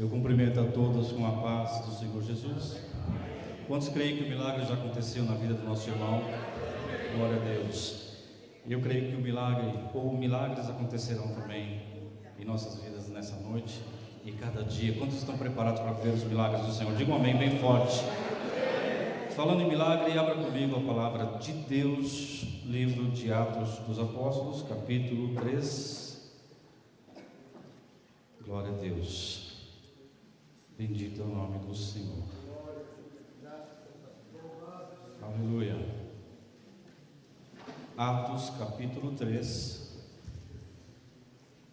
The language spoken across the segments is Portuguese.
Eu cumprimento a todos com a paz do Senhor Jesus. Quantos creem que o milagre já aconteceu na vida do nosso irmão? Glória a Deus. Eu creio que o milagre, ou milagres acontecerão também em nossas vidas nessa noite e cada dia. Quantos estão preparados para ver os milagres do Senhor? Diga um amém bem forte. Falando em milagre, abra comigo a palavra de Deus, livro de Atos dos Apóstolos, capítulo 3. Glória a Deus. Bendito é o nome do Senhor. Aleluia. Atos capítulo 3.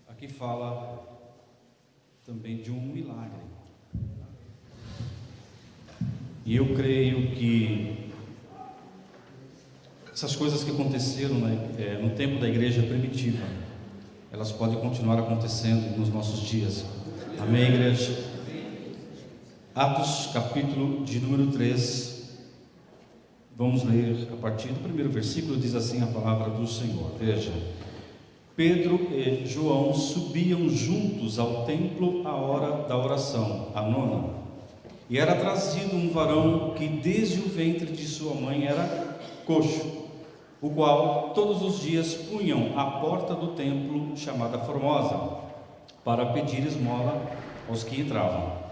Aqui fala também de um milagre. E eu creio que essas coisas que aconteceram no tempo da igreja primitiva, elas podem continuar acontecendo nos nossos dias. Amém, igreja? Atos capítulo de número 3. Vamos ler a partir do primeiro versículo. Diz assim a palavra do Senhor. Veja: Pedro e João subiam juntos ao templo à hora da oração, a nona, e era trazido um varão que desde o ventre de sua mãe era coxo, o qual todos os dias punham à porta do templo chamada Formosa, para pedir esmola aos que entravam.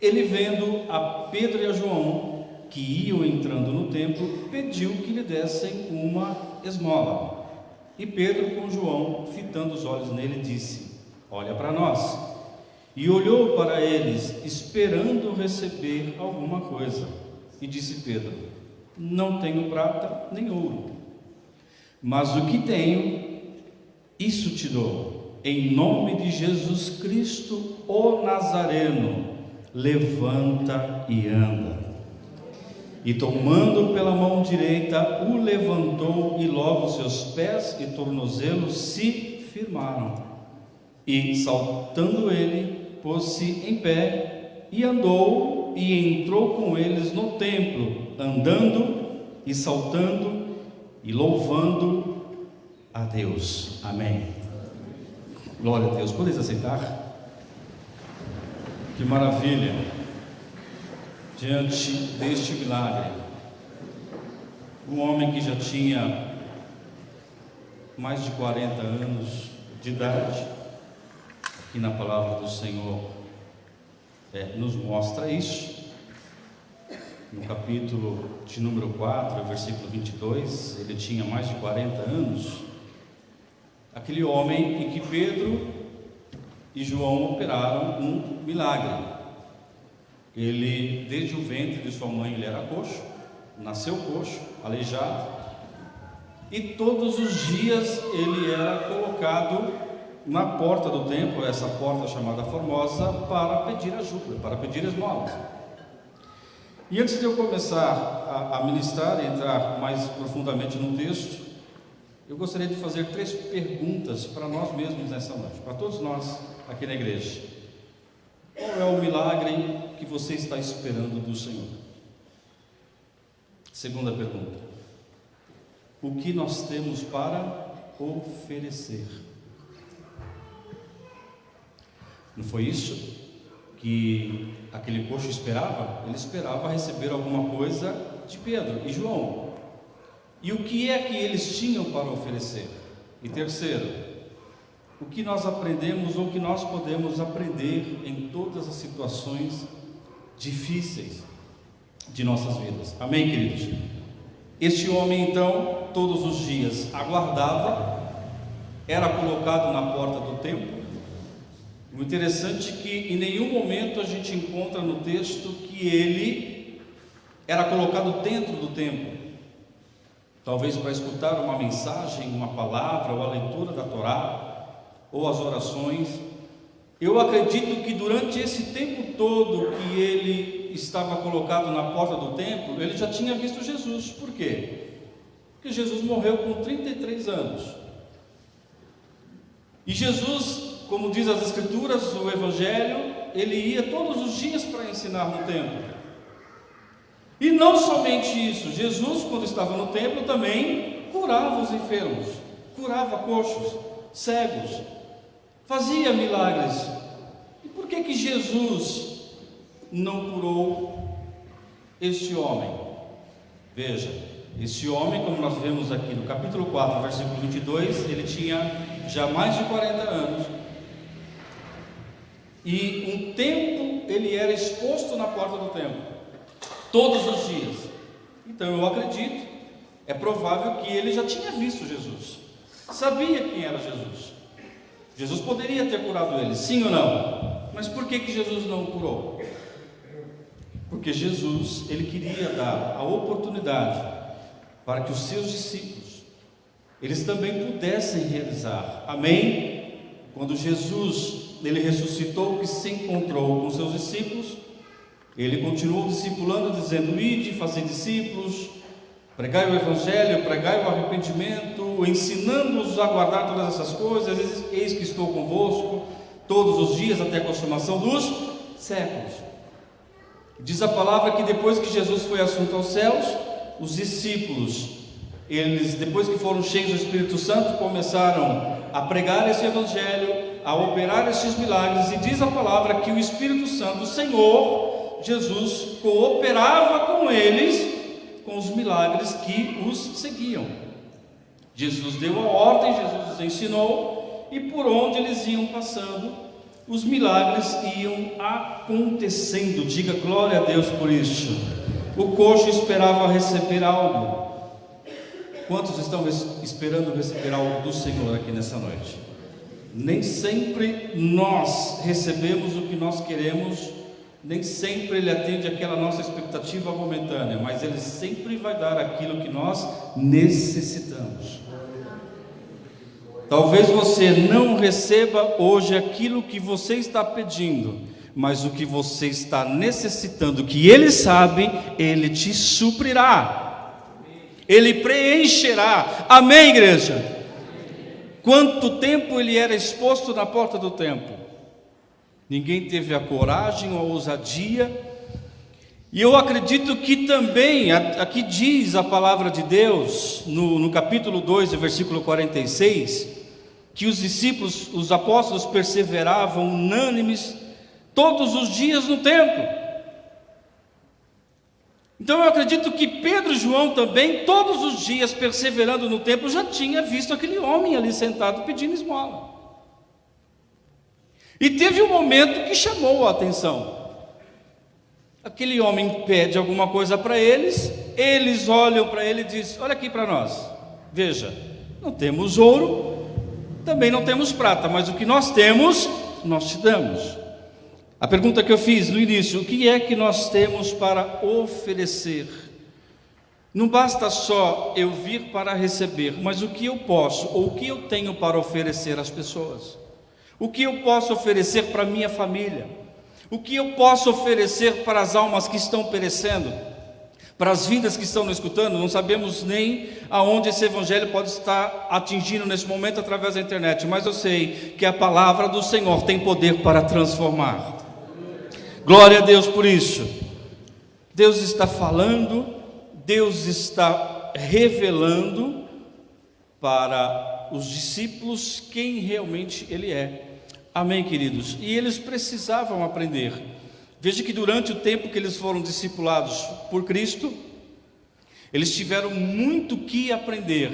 Ele, vendo a Pedro e a João, que iam entrando no templo, pediu que lhe dessem uma esmola. E Pedro, com João, fitando os olhos nele, disse: olha para nós. E olhou para eles, esperando receber alguma coisa. E disse Pedro: não tenho prata nem ouro, mas o que tenho, isso te dou. Em nome de Jesus Cristo, o Nazareno, levanta e anda. E tomando pela mão direita, o levantou, e logo seus pés e tornozelos se firmaram. E saltando ele, pôs-se em pé, e andou, e entrou com eles no templo, andando e saltando e louvando a Deus. Amém. Glória a Deus. Podeis aceitar? Que maravilha! Diante deste milagre, um homem que já tinha mais de 40 anos de idade, aqui na palavra do Senhor nos mostra isso. No capítulo de número 4, versículo 22, ele tinha mais de 40 anos. Aquele homem em que Pedro e João operaram um milagre. Ele, desde o ventre de sua mãe, ele era coxo, nasceu coxo, aleijado, e todos os dias ele era colocado na porta do templo, essa porta chamada Formosa, para pedir ajuda, para pedir esmolas. E antes de eu começar a ministrar e entrar mais profundamente no texto, eu gostaria de fazer 3 perguntas para nós mesmos nessa noite, para todos nós aqui na igreja. Qual é o milagre que você está esperando do Senhor? Segunda pergunta: o que nós temos para oferecer? Não foi isso que aquele coxo esperava? Ele esperava receber alguma coisa de Pedro e João. E o que é que eles tinham para oferecer? E terceiro, o que nós aprendemos ou que nós podemos aprender em todas as situações difíceis de nossas vidas? Amém, queridos? Este homem, então, todos os dias aguardava, era colocado na porta do templo. O interessante é que em nenhum momento a gente encontra no texto que ele era colocado dentro do templo, talvez para escutar uma mensagem, uma palavra, ou a leitura da Torá, ou as orações. Eu acredito que durante esse tempo todo que ele estava colocado na porta do templo, ele já tinha visto Jesus. Por quê? Porque Jesus morreu com 33 anos. E Jesus, como diz as Escrituras, o Evangelho, ele ia todos os dias para ensinar no templo. E não somente isso, Jesus, quando estava no templo, também curava os enfermos, curava coxos, cegos, fazia milagres. E por que que Jesus não curou este homem? Veja, esse homem, como nós vemos aqui no capítulo 4, versículo 22, ele tinha já mais de 40 anos, e um tempo ele era exposto na porta do templo, todos os dias. Então eu acredito, é provável que ele já tinha visto Jesus, sabia quem era Jesus. Jesus poderia ter curado ele, sim ou não? Mas por que que Jesus não o curou? Porque Jesus, ele queria dar a oportunidade para que os seus discípulos, eles também pudessem realizar. Amém? Quando Jesus, ele ressuscitou, que se encontrou com seus discípulos, ele continuou discipulando, dizendo: ide, fazer discípulos, pregai o evangelho, pregai o arrependimento, ensinando-os a guardar todas essas coisas, eis que estou convosco todos os dias até a consumação dos séculos. Diz a palavra que depois que Jesus foi assunto aos céus, os discípulos, eles, depois que foram cheios do Espírito Santo, começaram a pregar esse evangelho, a operar estes milagres, e diz a palavra que o Espírito Santo, o Senhor Jesus, cooperava com eles, com os milagres que os seguiam. Jesus deu a ordem, Jesus os ensinou, e por onde eles iam passando, os milagres iam acontecendo. Diga glória a Deus por isso. O coxo esperava receber algo. Quantos estão esperando receber algo do Senhor aqui nessa noite? Nem sempre nós recebemos o que nós queremos, nem sempre Ele atende aquela nossa expectativa momentânea, mas Ele sempre vai dar aquilo que nós necessitamos. Talvez você não receba hoje aquilo que você está pedindo, mas o que você está necessitando, que Ele sabe, Ele te suprirá, Ele preencherá. Amém, igreja? Quanto tempo ele era exposto na porta do templo? Ninguém teve a coragem ou a ousadia. E eu acredito que também, aqui diz a palavra de Deus, no capítulo 2, versículo 46, que os discípulos, os apóstolos perseveravam unânimes todos os dias no templo. Então eu acredito que Pedro e João também, todos os dias perseverando no templo, já tinha visto aquele homem ali sentado pedindo esmola. E teve um momento que chamou a atenção. Aquele homem pede alguma coisa para eles, eles olham para ele e dizem: olha aqui para nós, veja, não temos ouro, também não temos prata, mas o que nós temos, nós te damos. A pergunta que eu fiz no início: o que é que nós temos para oferecer? Não basta só eu vir para receber, mas o que eu posso, ou o que eu tenho para oferecer às pessoas? O que eu posso oferecer para a minha família? O que eu posso oferecer para as almas que estão perecendo? Para as vidas que estão nos escutando? Não sabemos nem aonde esse evangelho pode estar atingindo nesse momento através da internet, mas eu sei que a palavra do Senhor tem poder para transformar. Glória a Deus por isso. Deus está falando, Deus está revelando para os discípulos quem realmente Ele é. Amém, queridos? E eles precisavam aprender. Veja que durante o tempo que eles foram discipulados por Cristo, eles tiveram muito que aprender.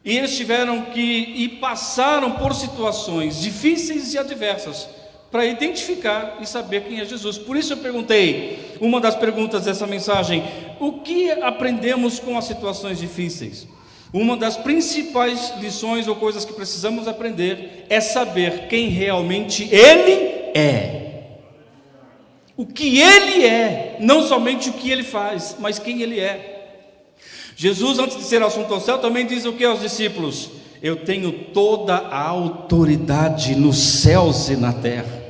E eles tiveram que e passaram por situações difíceis e adversas para identificar e saber quem é Jesus. Por isso eu perguntei, uma das perguntas dessa mensagem: o que aprendemos com as situações difíceis? Uma das principais lições ou coisas que precisamos aprender é saber quem realmente Ele é. O que Ele é, não somente o que Ele faz, mas quem Ele é. Jesus, antes de ser assunto ao céu, também diz o que aos discípulos? Eu tenho toda a autoridade nos céus e na terra.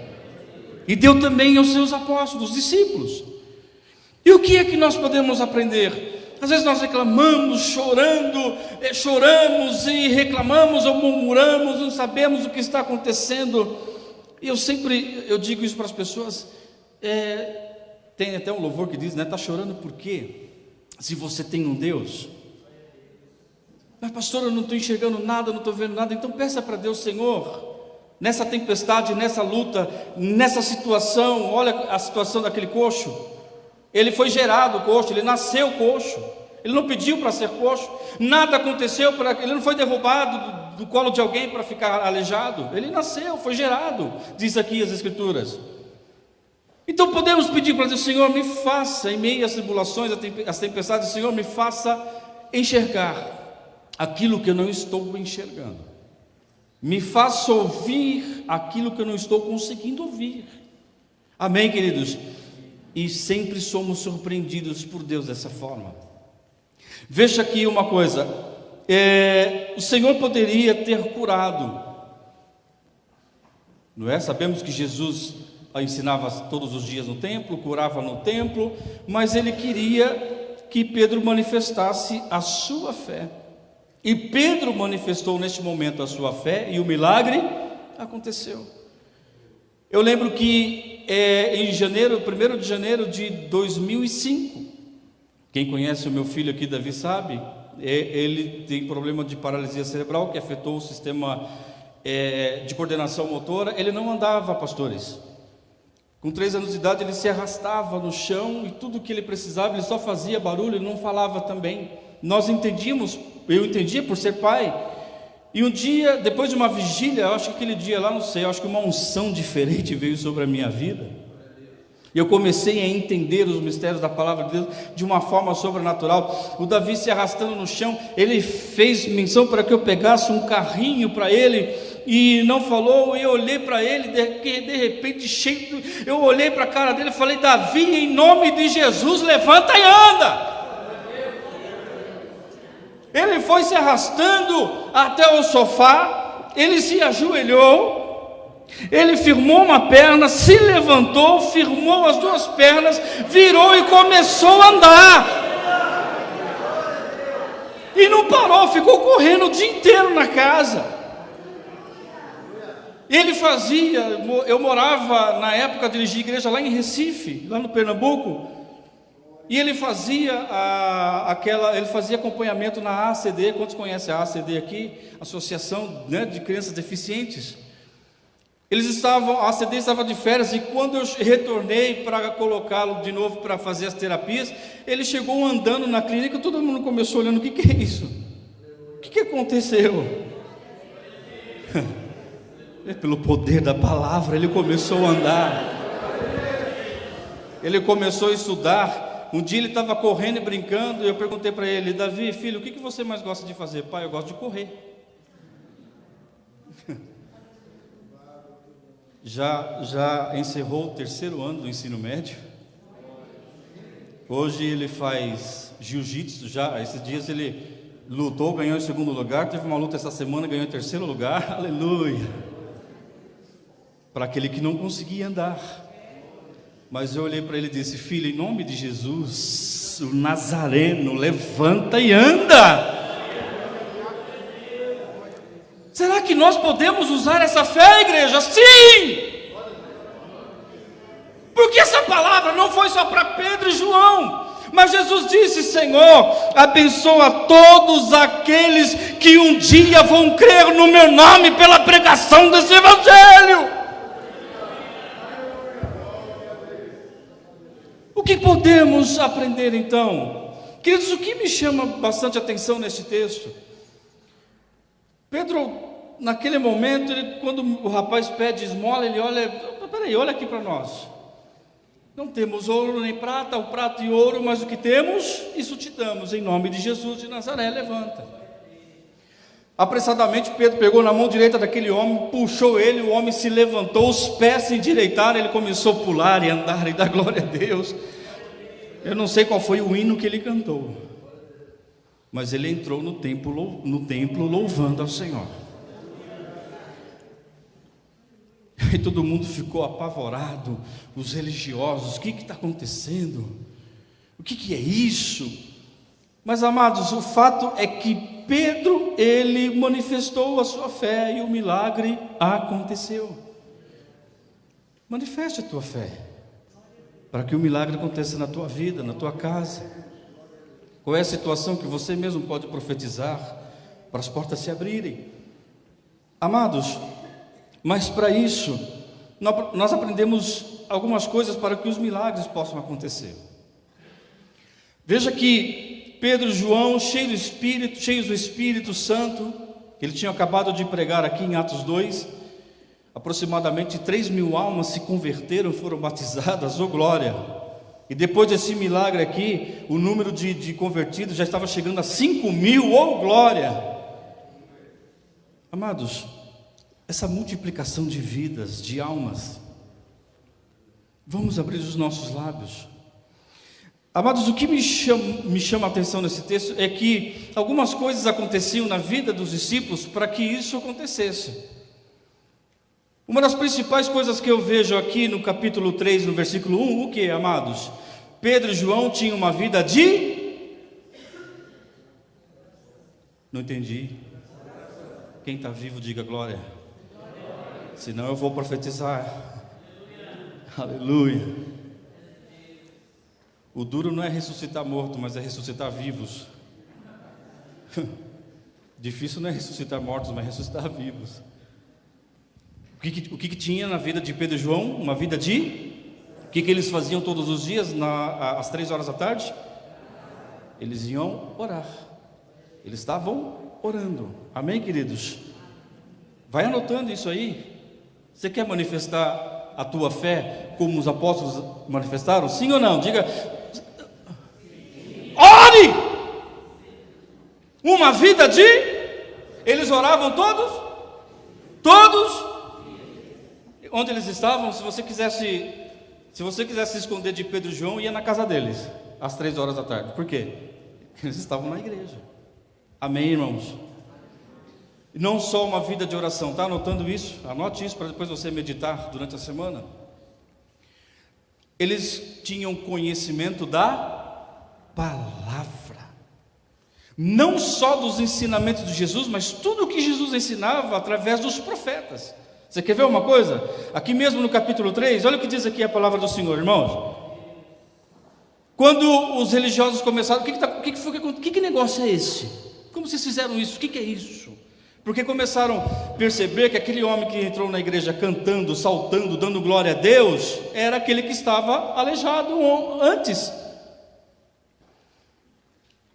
E deu também aos seus apóstolos, discípulos. E o que é que nós podemos aprender? Às vezes nós reclamamos, choramos e reclamamos ou murmuramos, não sabemos o que está acontecendo. E eu digo isso para as pessoas, tem até um louvor que diz, né? Está chorando por quê? Se você tem um Deus. Mas pastor, eu não estou enxergando nada, não estou vendo nada. Então peça para Deus: Senhor, nessa tempestade, nessa luta, nessa situação. Olha a situação daquele coxo. Ele foi gerado coxo, ele nasceu coxo. Ele não pediu para ser coxo, nada aconteceu para ele, não foi derrubado do colo de alguém para ficar aleijado. Ele nasceu, foi gerado, diz aqui as Escrituras. Então podemos pedir para Deus: Senhor, me faça, em meio às tribulações, às tempestades, Senhor, me faça enxergar aquilo que eu não estou enxergando. Me faça ouvir aquilo que eu não estou conseguindo ouvir. Amém, queridos? E sempre somos surpreendidos por Deus dessa forma. Veja aqui uma coisa, o Senhor poderia ter curado, não é? Sabemos que Jesus ensinava todos os dias no templo, curava no templo, mas Ele queria que Pedro manifestasse a sua fé, e Pedro manifestou neste momento a sua fé, e o milagre aconteceu. Eu lembro que em janeiro, 1º de janeiro de 2005, quem conhece o meu filho aqui, Davi, sabe, ele tem problema de paralisia cerebral que afetou o sistema de coordenação motora. Ele não andava, pastores. Com 3 anos de idade ele se arrastava no chão, e tudo que ele precisava, ele só fazia barulho, ele não falava também. Nós entendíamos, eu entendia por ser pai. E um dia, depois de uma vigília, eu acho que aquele dia lá, não sei, eu acho que uma unção diferente veio sobre a minha vida. E eu comecei a entender os mistérios da palavra de Deus de uma forma sobrenatural. O Davi se arrastando no chão, ele fez menção para que eu pegasse um carrinho para ele, e não falou. E eu olhei para ele, de repente, eu olhei para a cara dele e falei: Davi, em nome de Jesus, levanta e anda. Ele foi se arrastando até o sofá, ele se ajoelhou, ele firmou uma perna, se levantou, firmou as 2 pernas, virou e começou a andar. E não parou, ficou correndo o dia inteiro na casa. Ele fazia, eu morava na época, dirigi igreja lá em Recife, lá no Pernambuco, e ele fazia ele fazia acompanhamento na ACD. Quantos conhecem a ACD aqui? Associação, né, de Crianças Deficientes. A ACD estava de férias, e quando eu retornei para colocá-lo de novo para fazer as terapias, ele chegou andando na clínica, todo mundo começou olhando: o que é isso? O que aconteceu? Pelo poder da palavra, ele começou a andar, ele começou a estudar. Um dia ele estava correndo e brincando, e eu perguntei para ele: Davi, filho, o que você mais gosta de fazer? Pai, eu gosto de correr. Já encerrou o 3º ano do ensino médio. Hoje ele faz jiu-jitsu. Esses dias ele lutou, ganhou em 2º lugar. Teve uma luta essa semana, ganhou em 3º lugar. Aleluia. Para aquele que não conseguia andar. Mas eu olhei para ele e disse: filho, em nome de Jesus, o Nazareno, levanta e anda. Será que nós podemos usar essa fé, igreja? Sim! Porque essa palavra não foi só para Pedro e João, mas Jesus disse: Senhor, abençoa todos aqueles que um dia vão crer no meu nome pela pregação desse evangelho. O que podemos aprender então? Queridos, o que me chama bastante atenção neste texto? Pedro, naquele momento, quando o rapaz pede esmola, ele olha: peraí, olha aqui para nós. Não temos ouro nem prata, o prata e ouro, mas o que temos, isso te damos. Em nome de Jesus de Nazaré, levanta. Apressadamente Pedro pegou na mão direita daquele homem, puxou ele, o homem se levantou, os pés se endireitaram, ele começou a pular e andar e dar glória a Deus. Eu não sei qual foi o hino que ele cantou, mas ele entrou no templo louvando ao Senhor. E todo mundo ficou apavorado, os religiosos: o que está acontecendo? O que é isso? Mas, amados, o fato é que Pedro, ele manifestou a sua fé, e o milagre aconteceu. Manifeste a tua fé, para que o milagre aconteça na tua vida, na tua casa. Qual é a situação que você mesmo pode profetizar para as portas se abrirem? Amados, Mas para isso, nós aprendemos algumas coisas para que os milagres possam acontecer. Veja que Pedro e João, cheios do Espírito Santo, ele tinha acabado de pregar aqui em Atos 2, aproximadamente 3.000 almas se converteram, foram batizadas, oh glória! E depois desse milagre aqui, o número de convertidos já estava chegando a 5.000, oh glória! Amados, essa multiplicação de vidas, de almas, vamos abrir os nossos lábios. Amados, o que me chama a atenção nesse texto é que algumas coisas aconteciam na vida dos discípulos para que isso acontecesse. Uma das principais coisas que eu vejo aqui no capítulo 3, no versículo 1, o que, amados? Pedro e João tinham uma vida de... Não entendi. Quem está vivo, diga glória. Senão eu vou profetizar. Aleluia. O duro não é ressuscitar morto, mas é ressuscitar vivos. Difícil não é ressuscitar mortos, mas é ressuscitar vivos. O que tinha na vida de Pedro e João? Uma vida de... O que eles faziam todos os dias, às 3 horas da tarde? Eles iam orar. Eles estavam orando. Amém, queridos? Vai anotando isso aí. Você quer manifestar a tua fé como os apóstolos manifestaram? Sim ou não? Diga... Ore! Uma vida de... Eles oravam todos? Todos? Onde eles estavam? Se você quisesse se esconder de Pedro e João, ia na casa deles, às 3 horas da tarde. Por quê? Eles estavam na igreja. Amém, irmãos? E não só uma vida de oração. Está anotando isso? Anote isso para depois você meditar durante a semana. Eles tinham conhecimento da palavra, não só dos ensinamentos de Jesus, mas tudo o que Jesus ensinava através dos profetas. Você quer ver uma coisa? Aqui mesmo no capítulo 3, olha o que diz aqui a palavra do Senhor, irmãos. Quando os religiosos começaram, que negócio é esse? Como vocês fizeram isso? O que é isso? Porque começaram a perceber que aquele homem que entrou na igreja cantando, saltando, dando glória a Deus, era aquele que estava aleijado antes.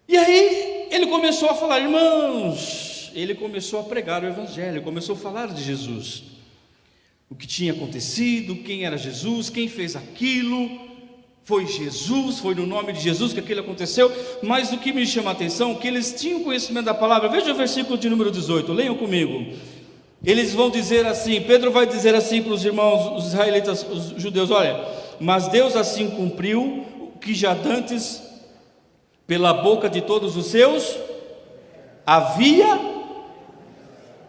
E aí ele começou a falar, irmãos, ele começou a pregar o evangelho, começou a falar de Jesus, o que tinha acontecido, quem era Jesus, quem fez aquilo, foi Jesus, foi no nome de Jesus que aquilo aconteceu. Mas o que me chama a atenção é que eles tinham conhecimento da palavra. Veja o versículo de número 18, leiam comigo. Eles vão dizer assim, Pedro vai dizer assim para os irmãos, os israelitas, os judeus, olha, mas Deus assim cumpriu o que já dantes pela boca de todos os seus havia,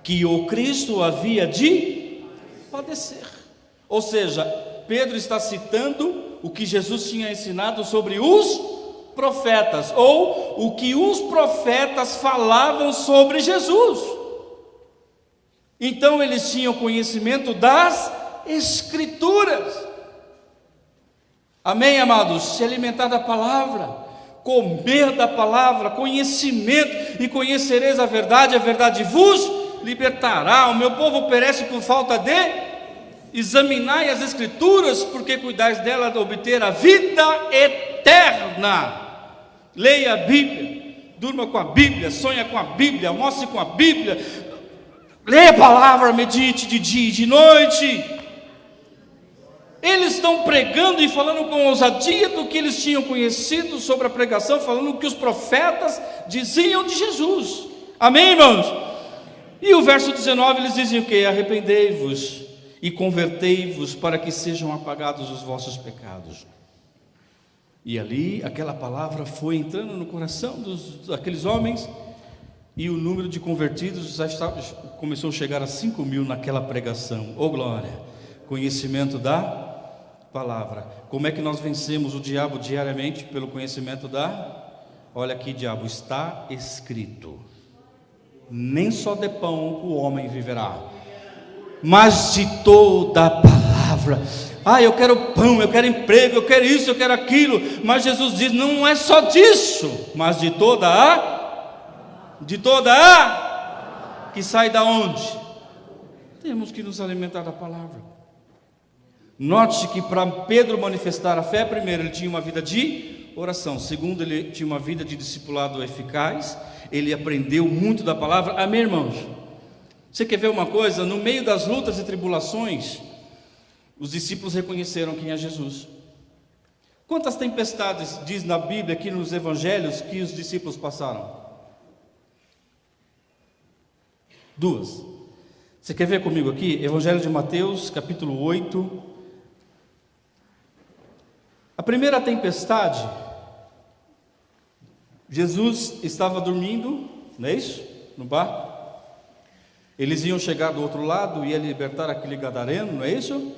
que o Cristo havia de padecer. Ou seja, Pedro está citando o que Jesus tinha ensinado sobre os profetas, ou o que os profetas falavam sobre Jesus. Então eles tinham conhecimento das Escrituras. Amém, amados? Se alimentar da palavra, comer da palavra, conhecimento, e conhecereis a verdade vos libertará. O meu povo perece por falta de examinai as Escrituras, porque cuidais dela de obter a vida eterna. Leia a Bíblia, durma com a Bíblia, sonha com a Bíblia, almoce com a Bíblia, leia a palavra, medite de dia e de noite. Eles estão pregando e falando com ousadia do que eles tinham conhecido sobre a pregação, falando o que os profetas diziam de Jesus. Amém, irmãos? E o verso 19, eles dizem o quê? Arrependei-vos e convertei-vos para que sejam apagados os vossos pecados. E ali, aquela palavra foi entrando no coração daqueles homens, e o número de convertidos começou a chegar a 5.000 naquela pregação. Oh glória! Conhecimento da palavra. Como é que nós vencemos o diabo diariamente? Pelo conhecimento da... Olha aqui, diabo, está escrito: nem só de pão o homem viverá, mas de toda a palavra. Eu quero pão, eu quero emprego, eu quero isso, eu quero aquilo. Mas Jesus diz, não é só disso, mas de toda a... que sai da onde? Temos que nos alimentar da palavra. Note que para Pedro manifestar a fé, primeiro, ele tinha uma vida de oração. Segundo, ele tinha uma vida de discipulado eficaz. Ele aprendeu muito da palavra. Amém, irmãos? Você quer ver uma coisa? No meio das lutas e tribulações, os discípulos reconheceram quem é Jesus. Quantas tempestades diz na Bíblia, aqui nos evangelhos, que os discípulos passaram? 2. Você quer ver comigo aqui? Evangelho de Mateus, capítulo 8. A primeira tempestade, Jesus estava dormindo, não é isso? No barco. Eles iam chegar do outro lado, ia libertar aquele gadareno, não é isso?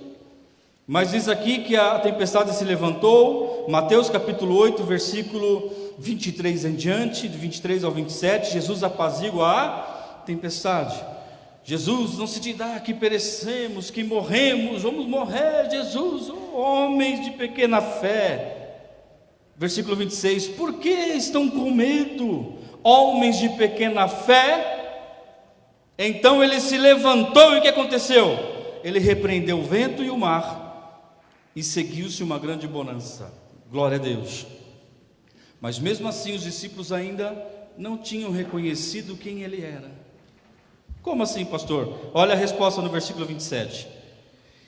Mas diz aqui que a tempestade se levantou. Mateus capítulo 8, versículo 23 em diante, de 23 ao 27, Jesus apazigua a tempestade. Jesus, não se dirá que perecemos, que morremos, vamos morrer, Jesus, oh, homens de pequena fé. Versículo 26, por que estão com medo, homens de pequena fé? Então ele se levantou e o que aconteceu? Ele repreendeu o vento e o mar, e seguiu-se uma grande bonança. Glória a Deus. Mas mesmo assim os discípulos ainda não tinham reconhecido quem ele era. Como assim, pastor? Olha a resposta no versículo 27.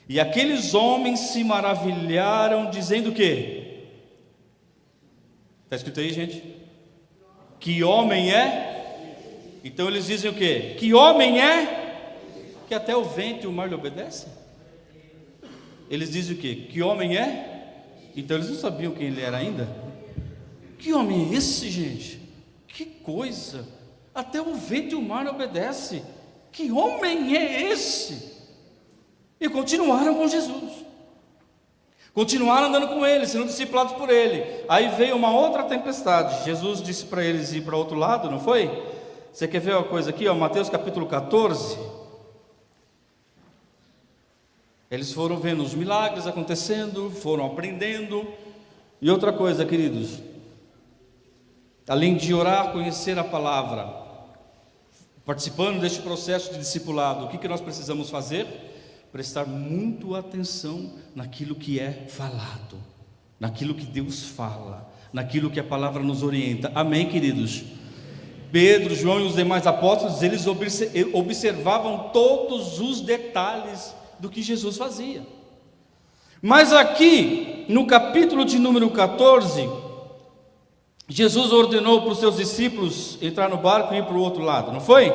E aqueles homens se maravilharam, dizendo o quê? Está escrito aí, gente? Que homem é? Então eles dizem o quê? Que homem é? Que até o vento e o mar lhe obedecem? Eles dizem o quê? Que homem é? Então eles não sabiam quem ele era ainda. Que homem é esse, gente? Que coisa! Até o vento e o mar lhe obedecem. Que homem é esse? E continuaram com Jesus, continuaram andando com ele, sendo discipulados por ele. Aí veio uma outra tempestade. Jesus disse para eles ir para outro lado, não foi? Você quer ver uma coisa aqui, ó, Mateus capítulo 14. Eles foram vendo os milagres acontecendo, foram aprendendo. E outra coisa, queridos, além de orar, conhecer a palavra, participando deste processo de discipulado, o que nós precisamos fazer? Prestar muito atenção naquilo que é falado, naquilo que Deus fala, naquilo que a palavra nos orienta. Amém, queridos? Pedro, João e os demais apóstolos, eles observavam todos os detalhes do que Jesus fazia. Mas aqui, no capítulo de número 14, Jesus ordenou para os seus discípulos entrar no barco e ir para o outro lado, não foi?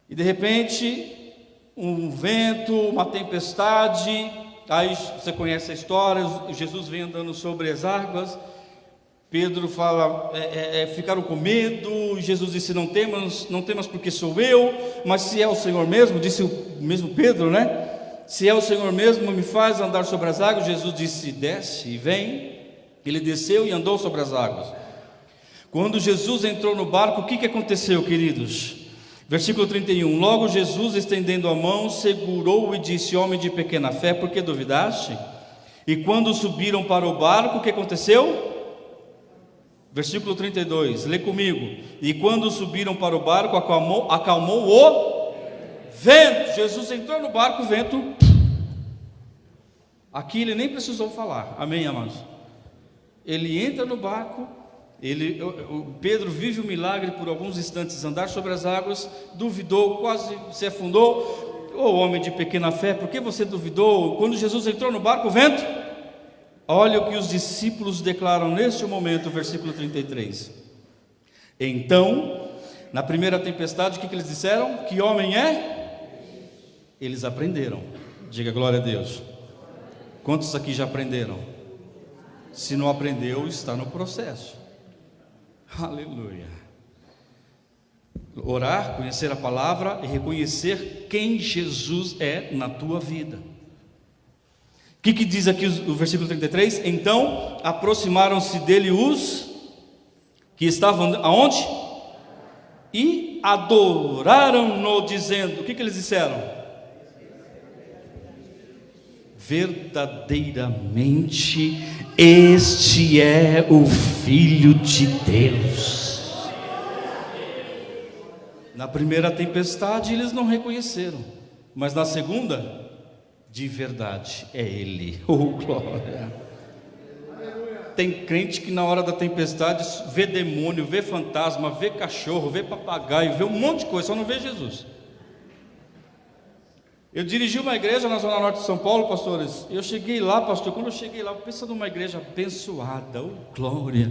E de repente, um vento, uma tempestade, aí você conhece a história, Jesus vem andando sobre as águas, Pedro fala, ficaram com medo, Jesus disse, não temas porque sou eu, mas se é o Senhor mesmo, disse o mesmo Pedro, né? Se é o Senhor mesmo, me faz andar sobre as águas. Jesus disse, desce e vem. Ele desceu e andou sobre as águas. Quando Jesus entrou no barco, o que aconteceu, queridos? Versículo 31, logo Jesus, estendendo a mão, segurou e disse, homem de pequena fé, por que duvidaste? E quando subiram para o barco, o que aconteceu? Versículo 32, lê comigo. E quando subiram para o barco, acalmou o vento. Jesus entrou no barco, o vento, aqui ele nem precisou falar, amém, amados? Ele entra no barco, Pedro vive o milagre por alguns instantes, andar sobre as águas, duvidou, quase se afundou. Ô homem de pequena fé, por que você duvidou? Quando Jesus entrou no barco, o vento, olha o que os discípulos declaram neste momento, versículo 33. Então, na primeira tempestade, o que eles disseram? Que homem é? Eles aprenderam. Diga glória a Deus. Quantos aqui já aprenderam? Se não aprendeu, está no processo. Aleluia. Orar, conhecer a palavra e reconhecer quem Jesus é na tua vida. O que diz aqui o versículo 33? Então aproximaram-se dele os que estavam aonde? E adoraram-no, dizendo, o que eles disseram? Verdadeiramente este é o Filho de Deus. Na primeira tempestade eles não reconheceram, mas na segunda, de verdade, é Ele. Oh, glória! Tem crente que na hora da tempestade vê demônio, vê fantasma, vê cachorro, vê papagaio, vê um monte de coisa, só não vê Jesus. Eu dirigi uma igreja na Zona Norte de São Paulo, pastores. Eu cheguei lá, pastor, quando eu cheguei lá, pensa numa igreja abençoada, oh glória.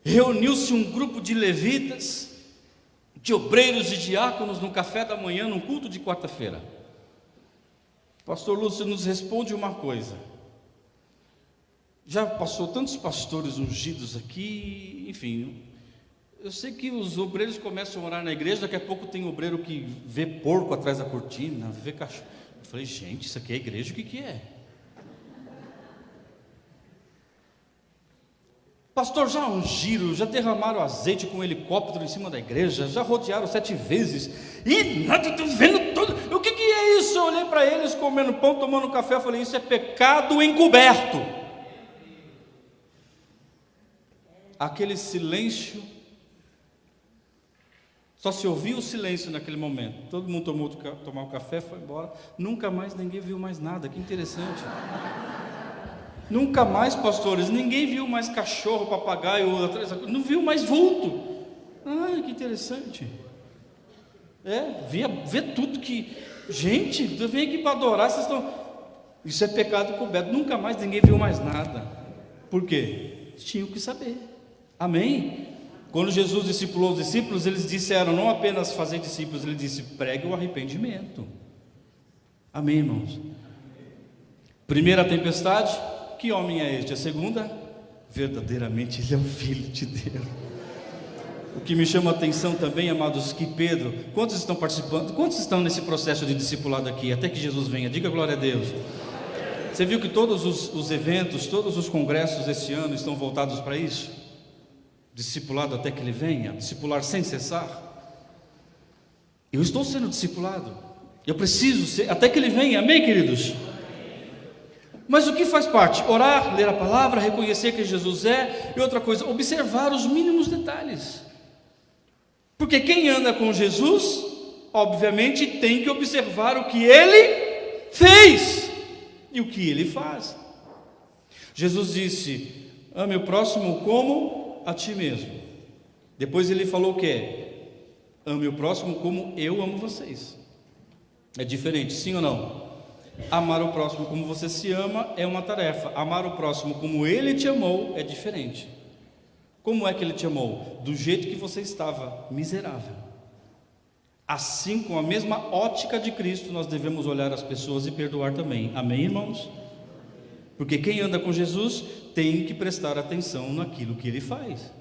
Reuniu-se um grupo de levitas, de obreiros e diáconos no café da manhã, num culto de quarta-feira. Pastor Lúcio nos responde uma coisa. Já passou tantos pastores ungidos aqui, enfim. Eu sei que os obreiros começam a orar na igreja, daqui a pouco tem obreiro que vê porco atrás da cortina, vê cachorro. Eu falei, gente, isso aqui é igreja, o que é? Pastor, já ungiram, já derramaram azeite com um helicóptero em cima da igreja, já rodearam 7 vezes, e nada, estou vendo tudo. O que é isso? Eu olhei para eles comendo pão, tomando café, eu falei, isso é pecado encoberto. Aquele silêncio, só se ouviu o silêncio naquele momento. Todo mundo tomou o café, foi embora. Nunca mais ninguém viu mais nada. Que interessante. Nunca mais, pastores, ninguém viu mais cachorro, papagaio, não viu mais vulto. Ah, que interessante. Vê tudo que... Gente, eu venho aqui para adorar, vocês estão... Isso é pecado encoberto. Nunca mais ninguém viu mais nada. Por quê? Tinham que saber. Amém? Quando Jesus discipulou os discípulos, eles disseram, não apenas fazer discípulos, ele disse, pregue o arrependimento. Amém, irmãos? Primeira tempestade, que homem é este? A segunda, verdadeiramente ele é o Filho de Deus. O que me chama a atenção também, amados, que Pedro, quantos estão participando, quantos estão nesse processo de discipulado aqui, até que Jesus venha? Diga glória a Deus. Você viu que todos os eventos, todos os congressos esse ano estão voltados para isso? Discipulado até que ele venha, discipular sem cessar. Eu estou sendo discipulado, eu preciso ser, até que ele venha, amém, queridos? Mas o que faz parte? Orar, ler a palavra, reconhecer que Jesus é, e outra coisa, observar os mínimos detalhes. Porque quem anda com Jesus, obviamente tem que observar o que ele fez e o que ele faz. Jesus disse, ame o próximo como a ti mesmo. Depois ele falou o quê? Ame o próximo como eu amo vocês. É diferente, sim ou não? Amar o próximo como você se ama é uma tarefa. Amar o próximo como ele te amou é diferente. Como é que ele te amou? Do jeito que você estava, miserável. Assim, com a mesma ótica de Cristo, nós devemos olhar as pessoas e perdoar também. Amém, irmãos? Porque quem anda com Jesus tem que prestar atenção naquilo que ele faz.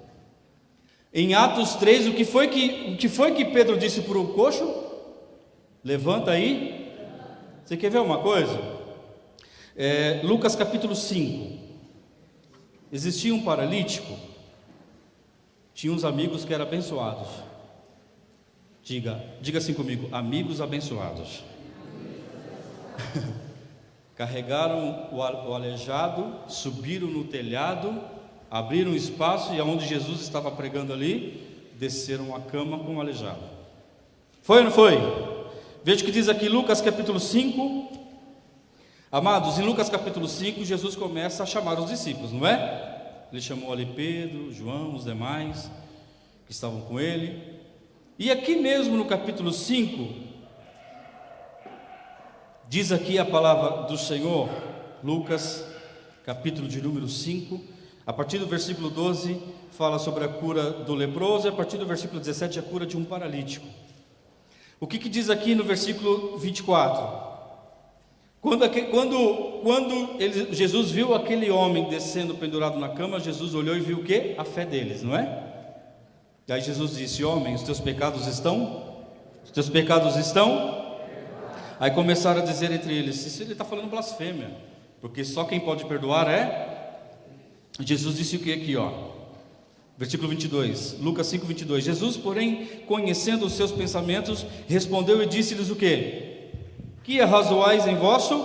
Em Atos 3, o que foi que Pedro disse para o coxo? Levanta aí. Você quer ver uma coisa? Lucas capítulo 5. Existia um paralítico. Tinha uns amigos que eram abençoados. Diga assim comigo, amigos abençoados. Carregaram o aleijado, subiram no telhado, abriram espaço e aonde Jesus estava pregando ali, desceram a cama com o aleijado. Foi ou não foi? Veja o que diz aqui Lucas capítulo 5. Amados, em Lucas capítulo 5, Jesus começa a chamar os discípulos, não é? Ele chamou ali Pedro, João, os demais que estavam com ele. E aqui mesmo no capítulo 5, diz aqui a palavra do Senhor, Lucas, capítulo de número 5, a partir do versículo 12, fala sobre a cura do leproso, e a partir do versículo 17, a cura de um paralítico. O que diz aqui no versículo 24? Jesus viu aquele homem descendo pendurado na cama, Jesus olhou e viu o quê? A fé deles, não é? E aí Jesus disse, homem, os teus pecados estão? Aí começaram a dizer entre eles, isso ele está falando blasfêmia, porque só quem pode perdoar é... Jesus disse o que aqui, ó? Versículo 22, Lucas 5, 22. Jesus, porém, conhecendo os seus pensamentos, respondeu e disse-lhes o quê? Que arrazoais em vosso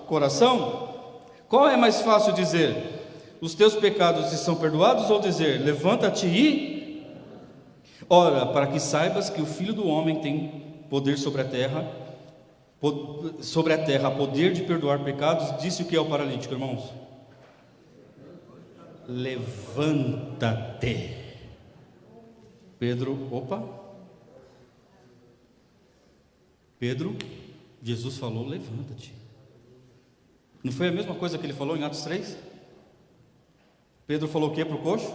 coração? Qual é mais fácil dizer, os teus pecados estão perdoados, ou dizer, levanta-te e... Ora, para que saibas que o Filho do Homem tem poder sobre a terra, poder de perdoar pecados, disse o que é o paralítico, irmãos? Levanta-te. Pedro, Jesus falou, levanta-te. Não foi a mesma coisa que ele falou em Atos 3? Pedro falou o que para o coxo?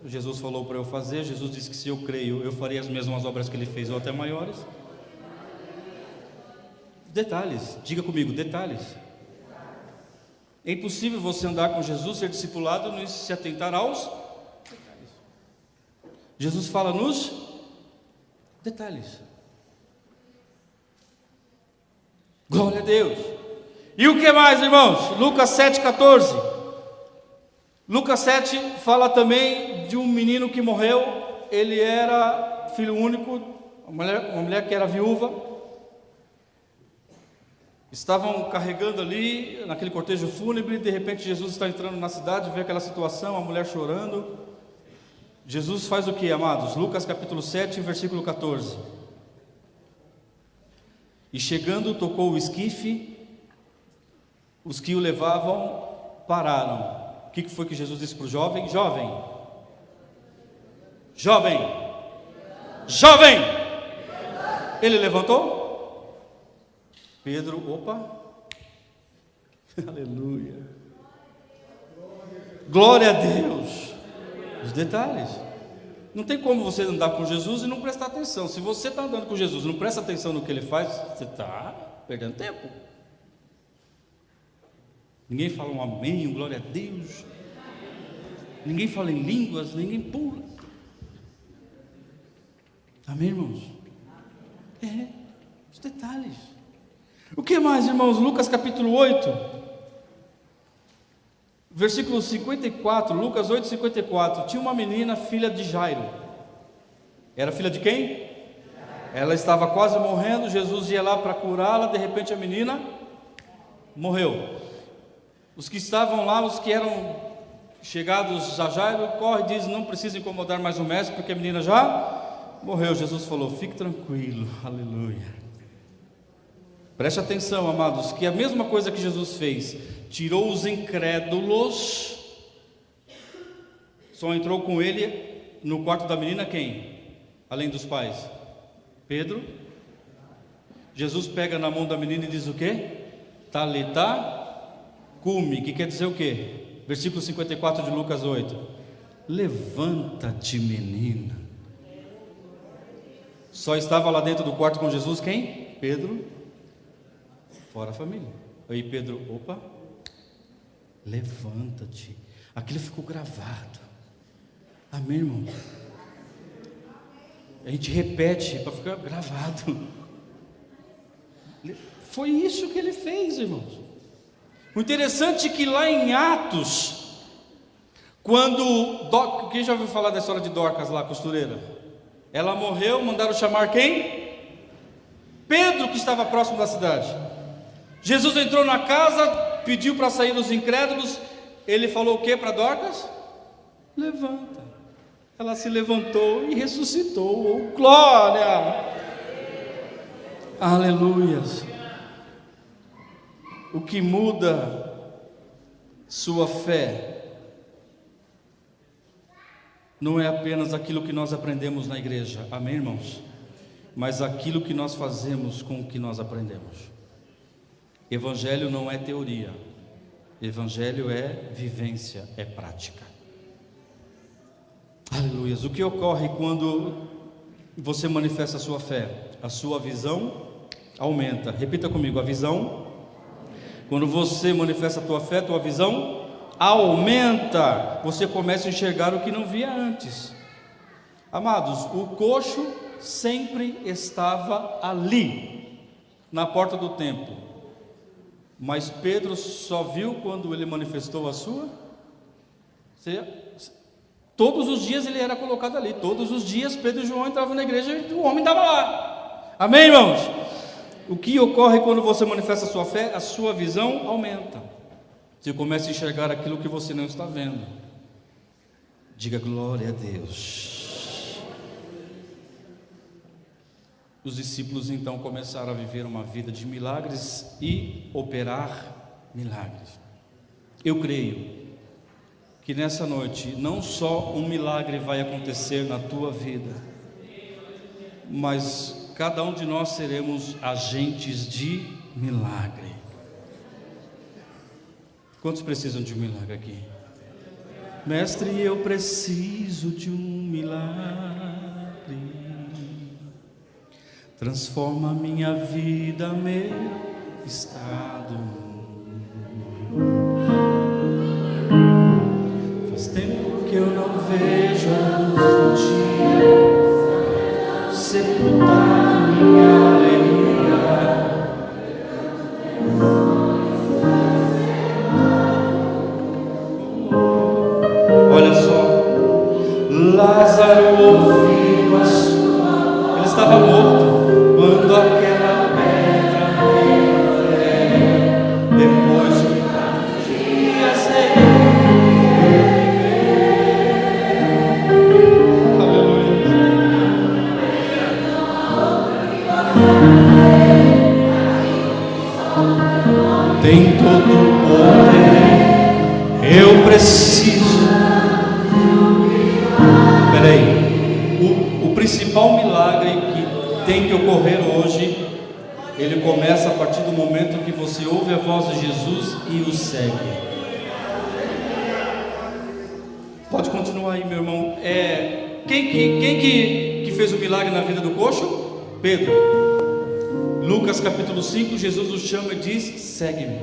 Jesus falou para eu fazer. Jesus disse que se eu creio, eu farei as mesmas obras que ele fez, ou até maiores. Detalhes, diga comigo, detalhes. É impossível você andar com Jesus, ser discipulado e não se atentar aos detalhes. Jesus fala nos detalhes. Glória a Deus. E o que mais, irmãos? Lucas 7,14. Lucas 7 fala também de um menino que morreu. Ele era filho único, uma mulher que era viúva. Estavam carregando ali, naquele cortejo fúnebre. De repente Jesus está entrando na cidade, vê aquela situação, a mulher chorando. Jesus faz o que, amados? Lucas capítulo 7, versículo 14. E chegando, tocou o esquife. Os que o levavam pararam. O que foi que Jesus disse para o jovem? Jovem! Ele levantou? Pedro, aleluia, glória a Deus. Os detalhes. Não tem como você andar com Jesus e não prestar atenção. Se você está andando com Jesus e não presta atenção no que ele faz, você está perdendo tempo. Ninguém fala um amém, um glória a Deus. Ninguém fala em línguas, ninguém pula. Amém, irmãos? Os detalhes. O que mais, irmãos? Lucas capítulo 8, versículo 54, Lucas 8, 54. Tinha uma menina, filha de Jairo. Era filha de quem? Ela estava quase morrendo. Jesus ia lá para curá-la. De repente a menina morreu. Os que estavam lá, os que eram chegados a Jairo, corre e diz: não precisa incomodar mais o mestre, porque a menina já morreu. Jesus falou: fique tranquilo, aleluia. Preste atenção, amados, que a mesma coisa que Jesus fez, tirou os incrédulos. Só entrou com ele no quarto da menina quem? Além dos pais? Pedro. Jesus pega na mão da menina e diz o quê? Talitá cumi, que quer dizer o quê? Versículo 54 de Lucas 8. Levanta-te, menina. Só estava lá dentro do quarto com Jesus quem? Pedro, fora a família. Aí Pedro, levanta-te. Aquilo ficou gravado. Amém, irmão? A gente repete para ficar gravado. Foi isso que ele fez, irmãos. O interessante é que lá em Atos, quem já ouviu falar da história de Dorcas lá, costureira? Ela morreu, mandaram chamar quem? Pedro, que estava próximo da cidade. Jesus entrou na casa, pediu para sair os incrédulos. Ele falou o que para Dorcas? Levanta. Ela se levantou e ressuscitou. Glória! Aleluias! O que muda sua fé não é apenas aquilo que nós aprendemos na igreja, amém, irmãos? Mas aquilo que nós fazemos com o que nós aprendemos. Evangelho não é teoria, evangelho é vivência, é prática. Aleluia. O que ocorre quando você manifesta a sua fé? A sua visão aumenta. Repita comigo, a visão. Quando você manifesta a tua fé, tua visão aumenta. Você começa a enxergar o que não via antes. Amados, o coxo sempre estava ali, na porta do templo. Mas Pedro só viu quando ele manifestou a sua. Todos os dias ele era colocado ali. Todos os dias Pedro e João entravam na igreja e o homem estava lá. Amém, irmãos? O que ocorre quando você manifesta a sua fé? A sua visão aumenta. Você começa a enxergar aquilo que você não está vendo. Diga glória a Deus. Os discípulos então começaram a viver uma vida de milagres e operar milagres. Eu creio que nessa noite não só um milagre vai acontecer na tua vida, mas cada um de nós seremos agentes de milagre. Quantos precisam de um milagre aqui? Mestre, eu preciso de um milagre. Transforma minha vida, meu estado. Faz tempo que eu não vejo a luz do dia sepultar minha alegria. Olha só, Lázaro ouviu a sua. Ele estava morto. Quando aquela pedra veio fé, depois de 4 dias ele viveu. Aleluia. Tem todo o poder, eu preciso. Peraí, o principal milagre que tem que ocorrer hoje, ele começa a partir do momento que você ouve a voz de Jesus e o segue. Pode continuar aí, meu irmão. Quem que fez o milagre na vida do coxo? Pedro. Lucas capítulo 5, Jesus o chama e diz: segue-me.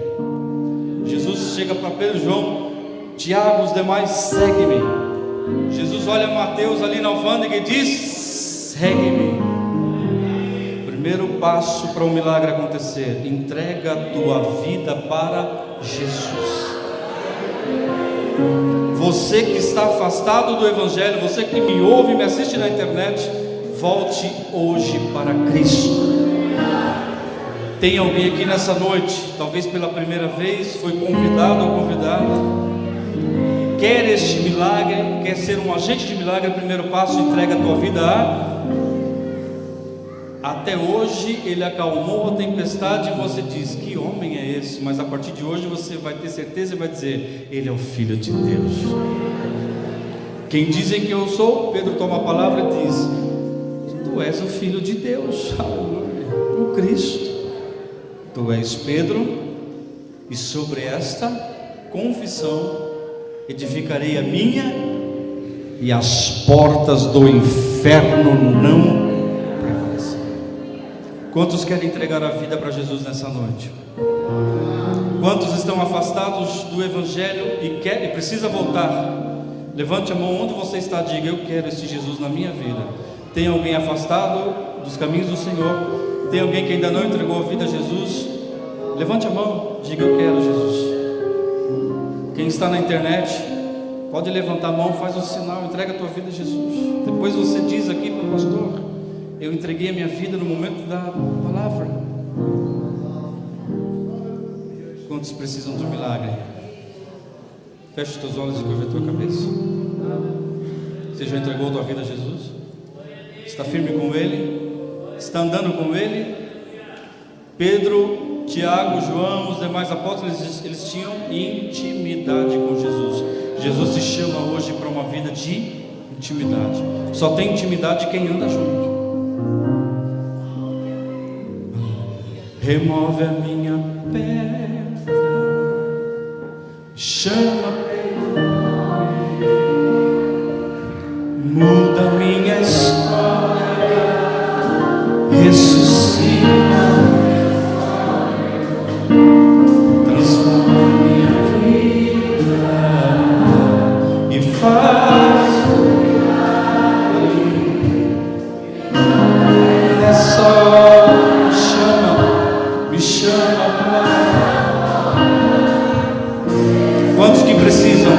Jesus chega para Pedro, João, Tiago, os demais: segue-me. Jesus olha Mateus ali na alfândega e diz: segue-me. Primeiro passo para um milagre acontecer: entrega a tua vida para Jesus. Você que está afastado do Evangelho, você que me ouve e me assiste na internet, volte hoje para Cristo. Tem alguém aqui nessa noite, talvez pela primeira vez, foi convidado ou convidada, quer este milagre, quer ser um agente de milagre? Primeiro passo: entrega a tua vida a. Até hoje ele acalmou a tempestade e você diz: que homem é esse? Mas a partir de hoje você vai ter certeza e vai dizer: ele é o Filho de Deus. Quem dizem que eu sou? Pedro toma a palavra e diz: tu és o Filho de Deus, aleluia, o Cristo. Tu és Pedro, e sobre esta confissão edificarei a minha, e as portas do inferno não. Quantos querem entregar a vida para Jesus nessa noite? Quantos estão afastados do Evangelho e precisa voltar? Levante a mão onde você está, diga: eu quero esse Jesus na minha vida. Tem alguém afastado dos caminhos do Senhor? Tem alguém que ainda não entregou a vida a Jesus? Levante a mão, diga: eu quero Jesus. Quem está na internet, pode levantar a mão, faz o sinal, entrega a tua vida a Jesus. Depois você diz aqui para o pastor: eu entreguei a minha vida no momento da palavra. Quantos precisam de um milagre? Fecha os teus olhos e curva a tua cabeça. Você já entregou a tua vida a Jesus? Está firme com Ele? Está andando com Ele? Pedro, Tiago, João, os demais apóstolos, eles tinham intimidade com Jesus. Jesus te chama hoje para uma vida de intimidade. Só tem intimidade quem anda junto. Remove a minha pedra, chama pelo nome, muda minha história, ressuscita, transforma minha vida e faz é só me chama. Quantos que precisam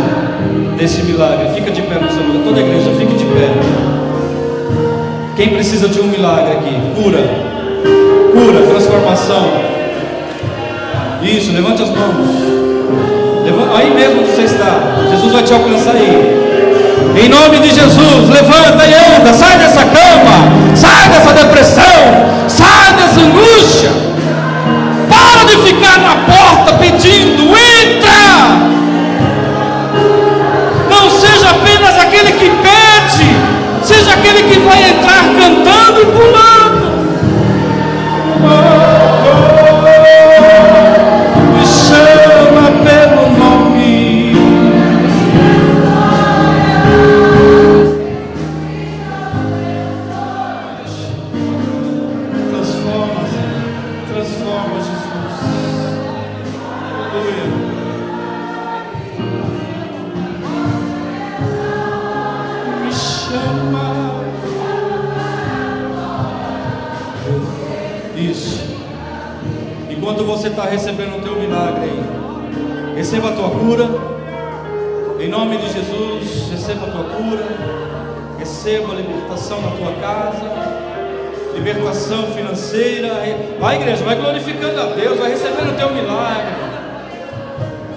desse milagre? Fica de pé no seu lugar. Toda a igreja, fique de pé. Quem precisa de um milagre aqui? Cura, transformação. Isso, levante as mãos. Aí mesmo onde você está, Jesus vai te alcançar aí. Em nome de Jesus, levanta e anda, sai dessa cama, Sai dessa depressão, sai dessa angústia. Para de ficar na porta pedindo, entra. Não seja apenas aquele que pede, seja aquele que vai entrar cantando e pulando. Me chama pelo nome. Transforma, Jesus. Aleluia. Me chama. Isso. Enquanto você está recebendo o teu milagre aí, receba a tua cura. Em nome de Jesus, receba a tua cura. Receba a libertação na tua casa. Libertação financeira. Vai, igreja, vai glorificando a Deus, vai recebendo o teu milagre.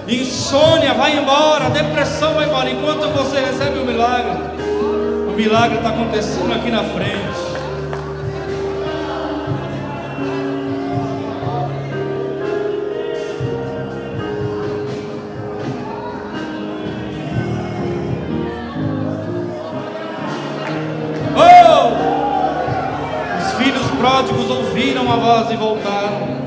Insônia vai embora, depressão vai embora. Enquanto você recebe o milagre está acontecendo aqui na frente. Pródigos ouviram a voz e voltaram.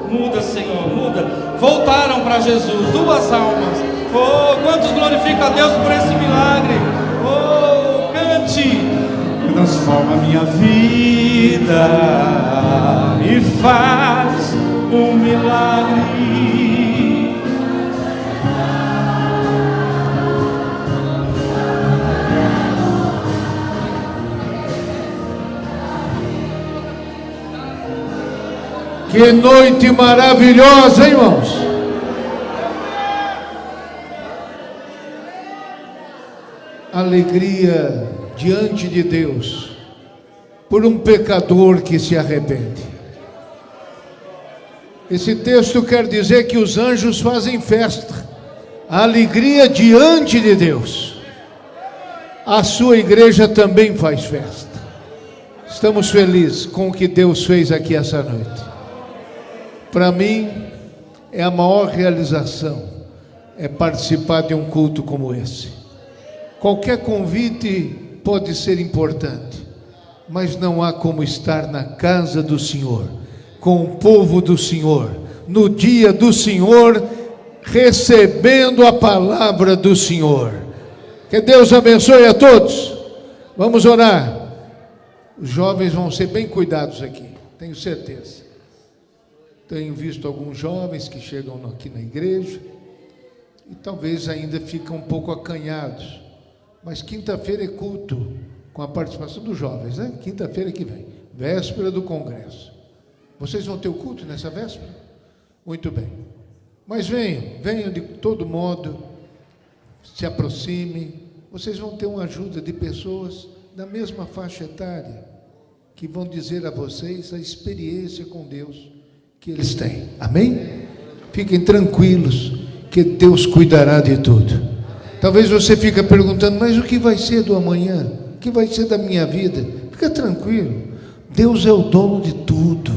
Muda, Senhor, muda. Voltaram para Jesus, 2 almas. Oh, quantos glorificam a Deus por esse milagre. Oh, cante. Transforma a minha vida e faz um milagre. Que noite maravilhosa, hein, irmãos? Alegria diante de Deus por um pecador que se arrepende. Esse texto quer dizer que os anjos fazem festa, a alegria diante de Deus. A sua igreja também faz festa. Estamos felizes com o que Deus fez aqui essa noite. Para mim, é a maior realização, é participar de um culto como esse. Qualquer convite pode ser importante, mas não há como estar na casa do Senhor, com o povo do Senhor, no dia do Senhor, recebendo a palavra do Senhor. Que Deus abençoe a todos. Vamos orar. Os jovens vão ser bem cuidados aqui, tenho certeza. Tenho visto alguns jovens que chegam aqui na igreja e talvez ainda ficam um pouco acanhados. Mas quinta-feira é culto com a participação dos jovens, né? Quinta-feira que vem, véspera do congresso. Vocês vão ter o culto nessa véspera? Muito bem. Mas venham de todo modo, se aproximem. Vocês vão ter uma ajuda de pessoas da mesma faixa etária que vão dizer a vocês a experiência com Deus que eles têm, amém? Fiquem tranquilos, que Deus cuidará de tudo. Talvez você fique perguntando, mas o que vai ser do amanhã? O que vai ser da minha vida? Fica tranquilo, Deus é o dono de tudo,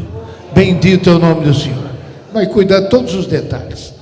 bendito é o nome do Senhor, vai cuidar de todos os detalhes.